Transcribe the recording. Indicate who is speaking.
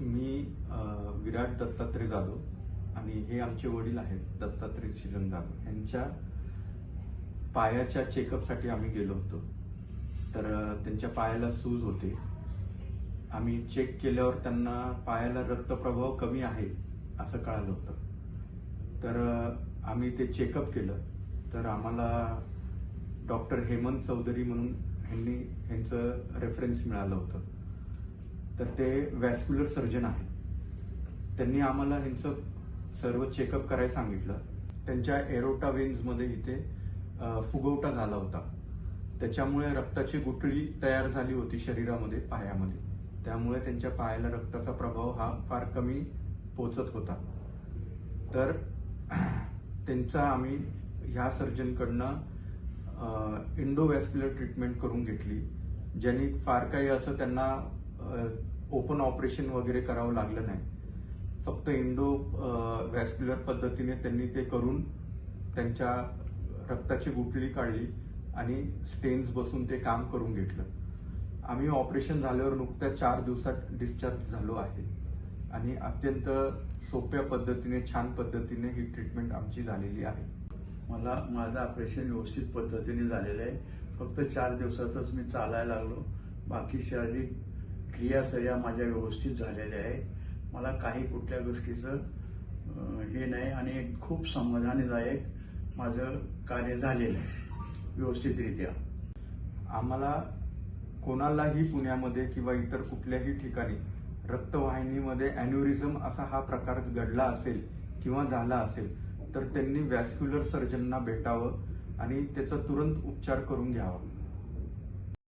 Speaker 1: मी विराट दत्तात्रय जाधव आणि हे आमचे वडील आहेत दत्तात्रय श्रीरंग जाधव यांच्या पायाच्या चेकअपसाठी आम्ही गेलो होतो. तर त्यांच्या पायाला सूज होते. आम्ही चेक केल्यावर त्यांना पायाला रक्तप्रवाह कमी आहे असं कळालं होतं. तर आम्ही ते चेकअप केलं तर आम्हाला डॉक्टर हेमंत चौधरी म्हणून यांचं रेफरन्स मिळालं होतं. तर ते व्हॅस्क्युलर सर्जन आहेत. त्यांनी आम्हाला ह्यांचं सर्व चेकअप करायला सांगितलं. त्यांच्या एरोटा वेन्समध्ये इथे फुगवटा झाला होता. त्याच्यामुळे रक्ताची गुठळी तयार झाली होती शरीरामध्ये, पायामध्ये. त्यामुळे त्यांच्या पायाला रक्ताचा प्रभाव हा फार कमी पोचत होता. तर त्यांचा आम्ही ह्या सर्जनकडनं इंडोव्हॅस्क्युलर ट्रीटमेंट करून घेतली, ज्यांनी फार काही असं त्यांना ओपन ऑपरेशन वगैरे करावं लागलं नाही. फक्त व्हॅस्क्युलर पद्धतीने त्यांनी ते करून त्यांच्या रक्ताची गुठळी काढली आणि स्टेन्स बसून ते काम करून घेतलं. आम्ही ऑपरेशन झाल्यावर नुकत्या 4 दिवसात डिस्चार्ज झालो आहे आणि अत्यंत सोप्या पद्धतीने, छान पद्धतीने ही ट्रीटमेंट आमची झालेली आहे.
Speaker 2: माझं ऑपरेशन व्यवस्थित पद्धतीने झालेलं आहे. फक्त 4 दिवसातच मी चालायला लागलो. बाकी शारीरिक क्रिया सगळ्या माझ्या व्यवस्थित झालेल्या आहेत. मला काही कुठल्या गोष्टीचं हे नाही आणि खूप समाधानदायक माझं कार्य झालेलं आहे व्यवस्थितरित्या.
Speaker 1: आम्हाला कोणालाही पुण्यामध्ये किंवा इतर कुठल्याही ठिकाणी रक्तवाहिनीमध्ये अॅन्युरिझम असा हा प्रकार घडला असेल किंवा झाला असेल तर त्यांनी व्हॅस्क्युलर सर्जनना भेटावं आणि त्याचा तुरंत उपचार करून घ्यावा.